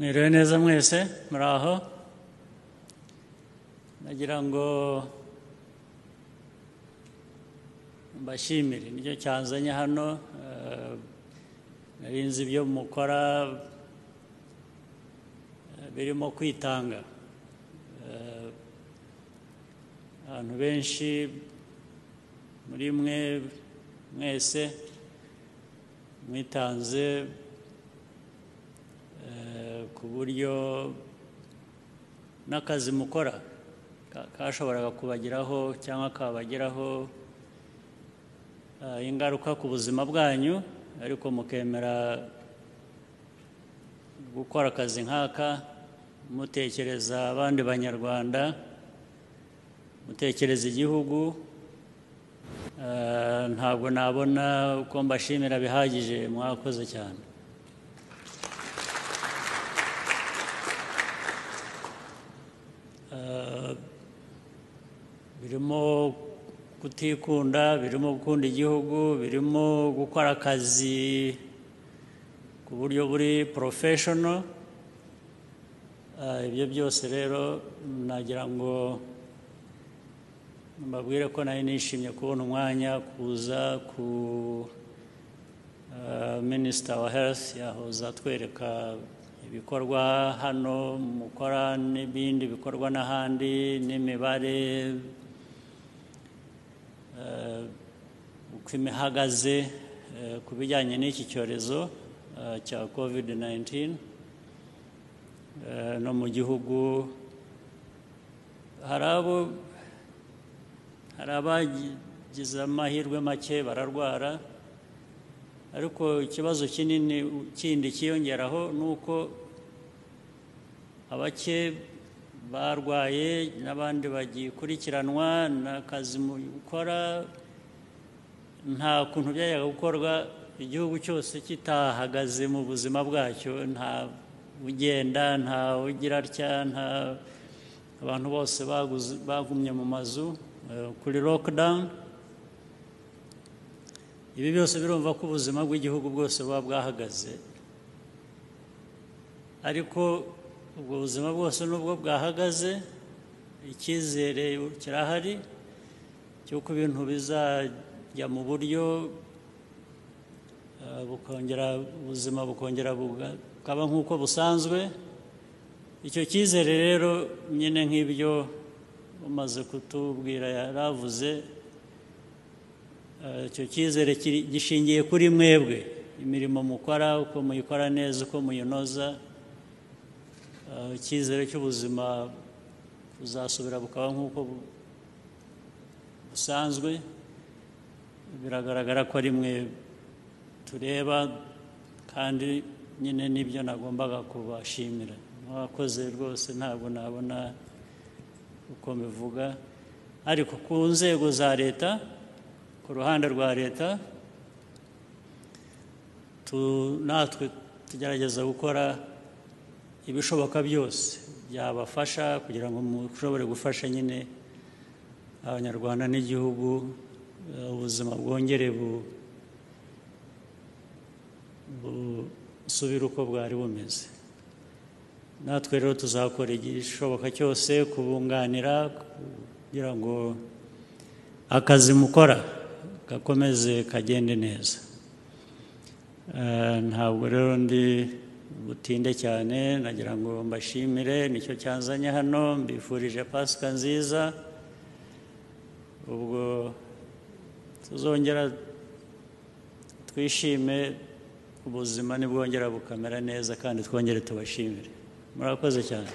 Mwiriwe neza mwese muraho nagira ngo mbashimire nicyo cyanzanye hano narinzi ibyo mukora birimo kwitanga abantu benshi muri mwese mwitanze ku buryo n'akazi mukora kashoboraga kubagiraho cyangwa kabagiraho ingaruka ku buzima bwanyu ariko mukemera gukora akazi nk'aka mutekereza abandi banyarwanda mutekereza igihugu ntabwo nabona uko mbashimira bihagije mwakoze cyane birimo kutikunda birimo gukunda igihugu birimo gukora akazi ku buryo buri professional ibyo byose rero nagira ngo mbabwire ko nari nishimye kubona umwanya kuza ku Minister wa Health yahoza atwereka ibikorwa hano mukora n'ibindi bikorwa n'ahandi n'imibare uko imihagaze ku bijyanye n'iki cyorezo cya COVID-19 no mu gihugu hari abagize amahirwe make bararwara ariko ikibazo kinini kindi kiyongeraho ni uko abake barwaye n'abandi bagikurikiranwa n'akazi mukora nta kuntu byajyaga gukorwa igihugu cyose kitahagaze mu buzima bwacyo nta ugenda nta ugira atya nta abantu bose bagumye mu mazu kuri lockdown ibi byose birumva ko ubuzima bw'igihugu bwose buba bwahagaze ariko ubwo buzima bwose nubwo bwahagaze icyizere kirahari cy'uko ibintu bizajya mu buryo bukongera ubuzima bukongera bukaba nk'uko busanzwe icyo cyizere rero nyine nk'ibyo umaze kutubwira yaravuze icyo cyizere gishingiye kuri mwebwe imirimo mukora uko muyikora neza uko muyinoza icyizere cy'ubuzima buzasubira bukaba nk'uko busanzwe biragaragara ko ari mwe tureba kandi nyine n'ibyo nagombaga kubashimira mwakoze rwose ntabwo nabona uko mbivuga ariko ku nzego za leta ku ruhande rwa leta natwe tugerageza gukora ibishoboka byose byabafasha kugira ngo mushobore gufasha nyine abanyarwanda n'igihugu ubuzima bwongere busubire uko bwari bumeze natwe rero tuzakora igishoboka cyose kubunganira kugira ngo akazi mukora gakomeze kagende neza ntabwo rero ndi butinde cyane nagira ngo mbashimire nicyo cyanzanye hano mbifurije Pasika nziza ubwo tuzongera twishime ubuzima nibwongera bukamera neza kandi twongere tubashimire murakoze cyane